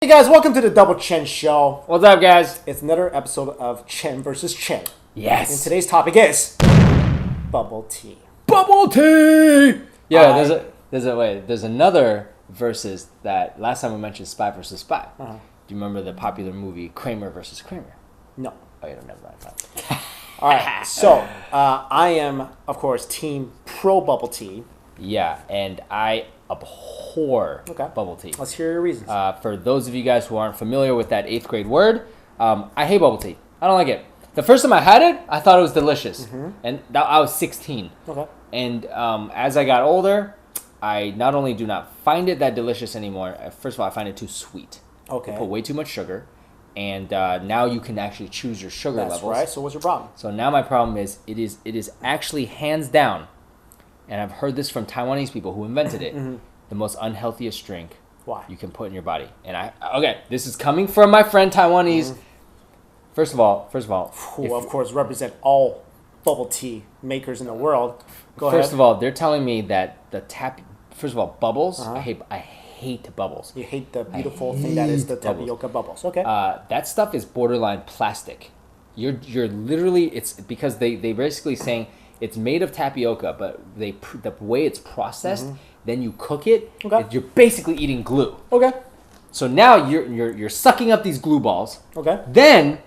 Hey guys, welcome to the Double Chen Show. What's up, guys? It's another episode of Chen versus Chen. Yes. And today's topic is bubble tea. Bubble tea. Yeah, there's another versus that last time we mentioned Spy versus Spy. Do you remember the popular movie Kramer versus Kramer? No. Oh, you don't never mind. All right. So I am, of course, team pro bubble tea. Yeah, and I abhor bubble tea. Let's hear your reasons. For those of you guys who aren't familiar with that 8th grade word, I hate bubble tea. I don't like it. The first time I had it, I thought it was delicious, and I was 16. Okay. And as I got older, I not only do not find it that delicious anymore. First of all, I find it too sweet. Okay. They put way too much sugar, and now you can actually choose your sugar levels. That's right. So what's your problem? So now my problem is it is actually hands down, and I've heard this from Taiwanese people who invented it, the most unhealthiest drink you can put in your body. And this is coming from my friend Taiwanese. First of all, who of course represent all bubble tea makers in the world. Go ahead. First of all, they're telling me that first of all, bubbles. I hate bubbles. You hate the beautiful thing that is the tapioca bubbles. Okay. That stuff is borderline plastic. You're literally, it's because they basically saying it's made of tapioca, but the way it's processed, then you cook it. Okay. You're basically eating glue. Okay. So now you're sucking up these glue balls. Okay. Then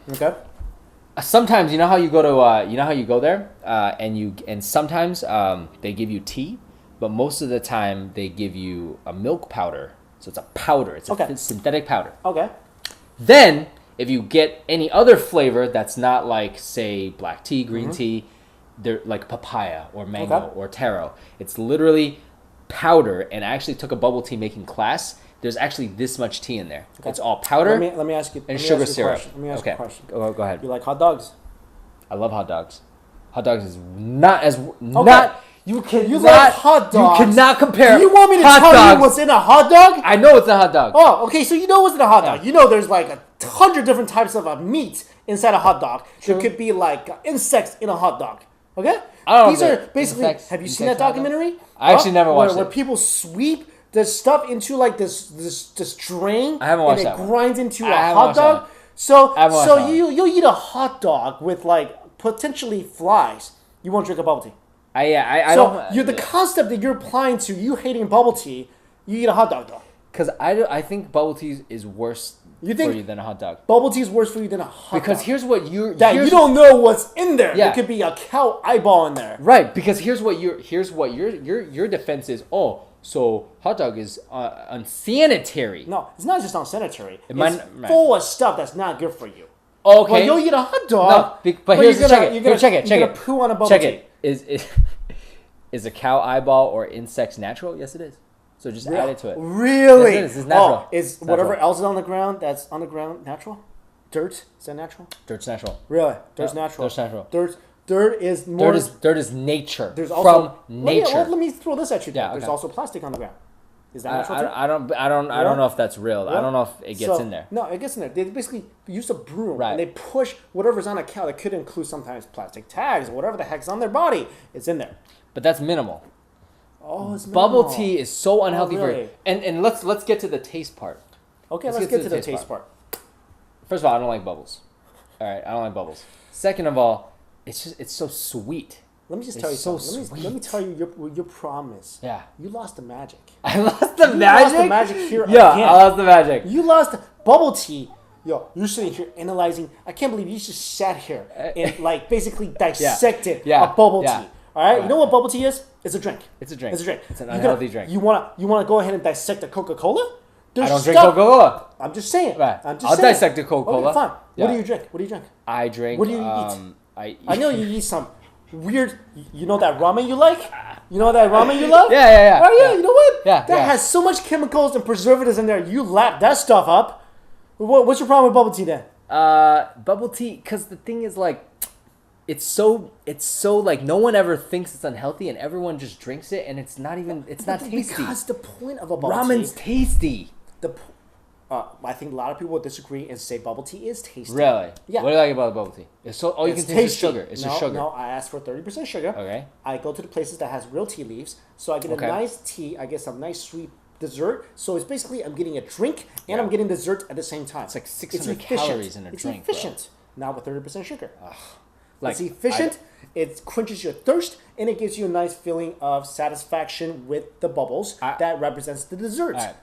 sometimes you know how you go there and sometimes they give you tea, but most of the time they give you a milk powder. So it's a powder. It's a synthetic powder. Okay. Then if you get any other flavor that's not like, say, black tea, green tea, they're like papaya or mango or taro. It's literally powder. And I actually took a bubble tea making class. There's actually this much tea in there. Okay. It's all powder. Let me ask you. And sugar syrup. Let me ask you a question. Go ahead. You like hot dogs? I love hot dogs. Hot dogs is not as not. You like hot dogs. You cannot compare. Do you want me to tell you what's in a hot dog? I know it's a hot dog. Oh, okay. So you know what's in a hot dog. You know there's like 100 different types of meat inside a hot dog. True. There could be like insects in a hot dog. Okay? These are basically. Have you seen that documentary? I actually never watched it. Where people sweep the stuff into like this drain. I haven't watched that. And it grinds into a hot dog. So you'll eat a hot dog with like potentially flies. You won't drink a bubble tea. I don't. The concept that you're applying to you hating bubble tea, you eat a hot dog though. Because I think bubble tea is worse for you than a hot dog. Bubble tea is worse for you than a hot dog. Because here's what you don't know what's in there. Yeah. There could be a cow eyeball in there. Right. Because here's what your defense is. Oh, so hot dog is unsanitary. No, it's not just unsanitary. It's full of stuff that's not good for you. Okay. Well, you'll eat a hot dog. No, but here's check it. You're gonna poo on a bubble tea. Is a cow eyeball or insects natural? Yes, it is. So just add it to it. Really? Yes, it is. It's natural. Is whatever else is on the ground that's on the ground natural? Dirt? Is that natural? Dirt's natural. Really? Dirt's natural. Dirt's natural. Dirt is more. Dirt is nature. There's also nature. Let me throw this at you. Yeah, there's also plastic on the ground. Is that natural too? I don't know if that's real. Yeah. I don't know if it gets in there. No, it gets in there. They basically use a broom and they push whatever's on a cow. That could include sometimes plastic tags or whatever the heck's on their body. It's in there. But that's minimal. Oh, it's minimal. Bubble tea is so unhealthy for you. And let's get to the taste part. Okay, let's get to the taste part. First of all, I don't like bubbles. All right, I don't like bubbles. Second of all, it's so sweet. Let me just tell you something. Let me tell you your promise. Yeah. You lost the magic. I lost the magic? You lost the magic here again. Yeah, I lost the magic. You lost bubble tea. Yo, you're sitting here analyzing. I can't believe you just sat here and like basically dissected a bubble tea. All right? You know what bubble tea is? It's a drink. It's a drink. It's a drink. It's an unhealthy drink. You wanna go ahead and dissect a Coca-Cola? I don't drink Coca-Cola. I'm just saying. Right. I'll dissect the Coca-Cola. Okay, fine. Yeah. What do you drink? I drink. What do you eat? I know you eat some weird. You know that ramen you like? You know that ramen you love? Yeah. Oh yeah. You know what? Yeah. That has so much chemicals and preservatives in there. You lap that stuff up. What's your problem with bubble tea then? Bubble tea, because the thing is like, it's so like no one ever thinks it's unhealthy and everyone just drinks it and it's not tasty. Because the point of a bubble ramen's tasty. I think a lot of people will disagree and say bubble tea is tasty. Really? Yeah. What do you like about bubble tea? It's so all you can taste is sugar. It's just sugar. No, I ask for 30% sugar. Okay. I go to the places that has real tea leaves, so I get a nice tea. I get some nice sweet dessert. So it's basically I'm getting a drink and I'm getting dessert at the same time. It's like 600 calories in a drink. It's efficient. Now with 30% sugar. Like, it's efficient. It quenches your thirst and it gives you a nice feeling of satisfaction with the bubbles that represents the dessert. Right.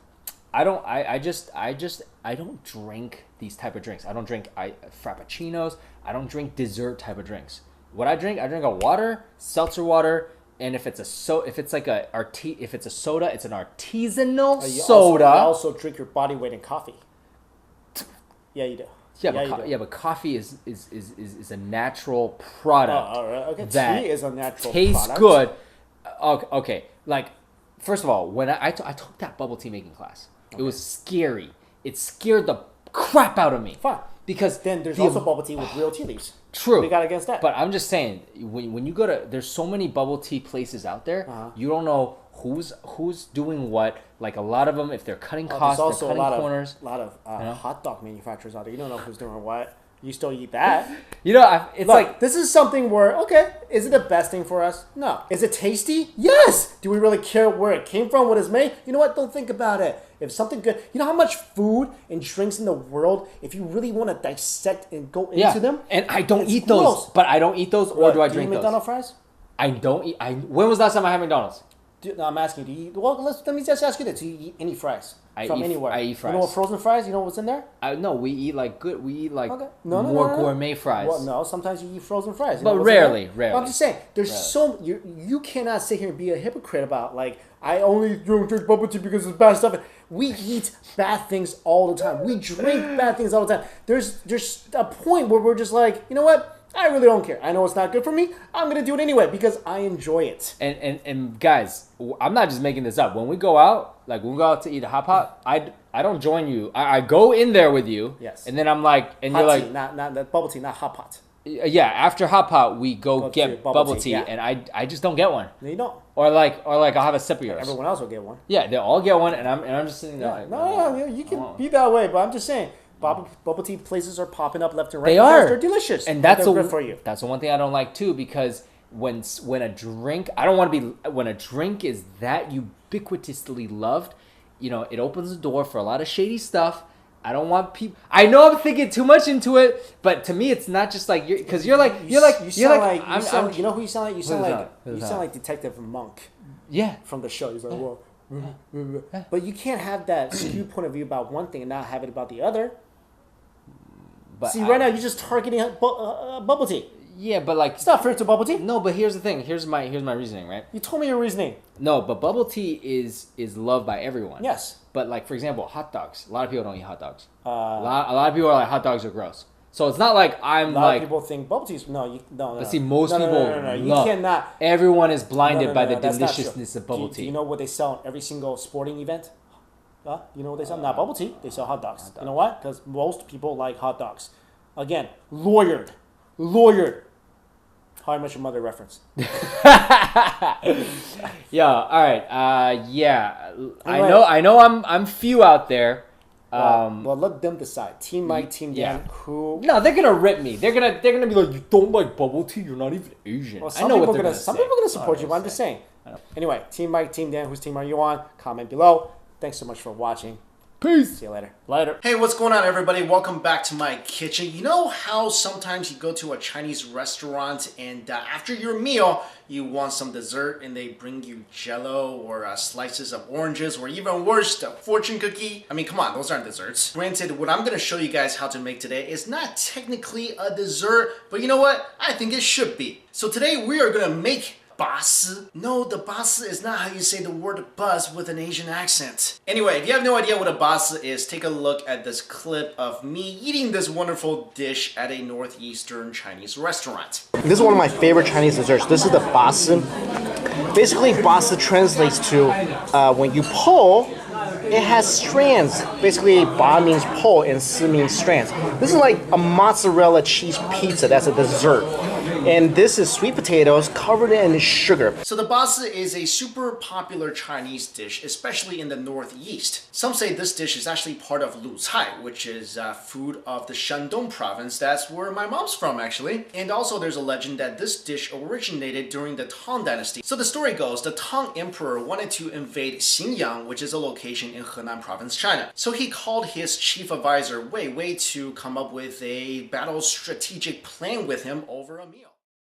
I don't drink these type of drinks. I don't drink frappuccinos. I don't drink dessert type of drinks. What I drink a water, seltzer water, and if it's a soda, it's an artisanal soda. You also drink your body weight in coffee. Yeah, you do. Yeah, but coffee is a natural product. Okay. That tea is a natural tastes product. good. Okay, like first of all, when I took that bubble tea making class, it was scary. It scared the crap out of me. Fine. Because then there's also bubble tea with real tea leaves. True. We got against that. But I'm just saying, when you go to, there's so many bubble tea places out there. You don't know who's doing what. Like a lot of them, if they're cutting costs, they're cutting corners. A lot of hot dog manufacturers out there. You don't know who's doing what. You still eat that. It's like this is something where is it the best thing for us? No. Is it tasty? Yes. Do we really care where it came from? What it's made? You know what? Don't think about it. If something good, you know how much food and drinks in the world. If you really want to dissect and go into them, and I don't eat those. But I don't eat those, or do I drink those? McDonald's fries? I don't eat. When was the last time I had McDonald's? No, I'm asking you. Do you eat? Well, let me just ask you this: do you eat any fries from anywhere? I eat fries. You know what frozen fries? You know what's in there? No, we eat like more gourmet fries. Well, no, sometimes you eat frozen fries. But rarely. But I'm just saying, there's you cannot sit here and be a hypocrite about like I only don't drink bubble tea because it's bad stuff. We eat bad things all the time. We drink bad things all the time. There's a point where we're just like, you know what? I really don't care. I know it's not good for me. I'm going to do it anyway because I enjoy it. And guys, I'm not just making this up. When we go out to eat a hot pot, I don't join you. I go in there with you. Yes. And then I'm like, and hot you're like, tea, not bubble tea, not hot pot. Yeah, after hot pot, we go get bubble tea, and I just don't get one. No, you don't. Or I'll have a sip of yours. Everyone else will get one. Yeah, they all get one, and I'm just sitting there. Like, no, you can be that way, but I'm just saying. Bubble tea places are popping up left and right. They're delicious, and that's good for you. That's the one thing I don't like too, because when a drink, I don't want to be when a drink is that ubiquitously loved, it opens the door for a lot of shady stuff. I don't want people. I know I'm thinking too much into it, but to me, it's not just like you sound like you know who you sound like. You sound like Detective Monk. Yeah, from the show. He's like, well, but you can't have that skewed point of view about one thing and not have it about the other. But see, right now you're just targeting bubble tea. Yeah, but like it's not fair to bubble tea. No, but here's the thing. Here's my reasoning, right? You told me your reasoning. No, but bubble tea is loved by everyone. Yes. But like for example, hot dogs. A lot of people don't eat hot dogs. A lot of people are like hot dogs are gross. So it's not like I'm like. A lot of people think bubble tea is no. But see, most people you cannot. Everyone is blinded by the deliciousness of bubble tea. Do you know what they sell at every single sporting event? You know what they sell? Not bubble tea. They sell hot dogs. You know what? Because most people like hot dogs. Again, lawyered. How I Met Your Mother reference. Yeah. All right. Yeah. Anyway, I know. I'm few out there. Well, let them decide. Team Mike, Team Dan. Who? No, they're gonna rip me. They're gonna be like, you don't like bubble tea. You're not even Asian. Well, some people are gonna support you. But I'm just saying. Anyway, Team Mike, Team Dan. Whose team are you on? Comment below. Thanks so much for watching. Peace. See you later. Hey, what's going on, everybody? Welcome back to my kitchen. You know how sometimes you go to a Chinese restaurant and after your meal, you want some dessert and they bring you jello or slices of oranges or even worse, a fortune cookie? I mean, come on, those aren't desserts. Granted, what I'm going to show you guys how to make today is not technically a dessert, but you know what? I think it should be. So today we are going to make basi. No, the basi is not how you say the word buzz with an Asian accent. Anyway, if you have no idea what a basi is, take a look at this clip of me eating this wonderful dish at a northeastern Chinese restaurant. This is one of my favorite Chinese desserts. This is the basi. Basically, basi translates to when you pull, it has strands. Basically, ba means pull and si means strands. This is like a mozzarella cheese pizza. That's a dessert. And this is sweet potatoes covered in sugar. So the bazi is a super popular Chinese dish, especially in the northeast. Some say this dish is actually part of Lu Cai, which is food of the Shandong province. That's where my mom's from, actually. And also there's a legend that this dish originated during the Tang Dynasty. So the story goes, the Tang Emperor wanted to invade Xinjiang, which is a location in Henan province, China. So he called his chief advisor Wei Wei to come up with a battle strategic plan with him over a meal.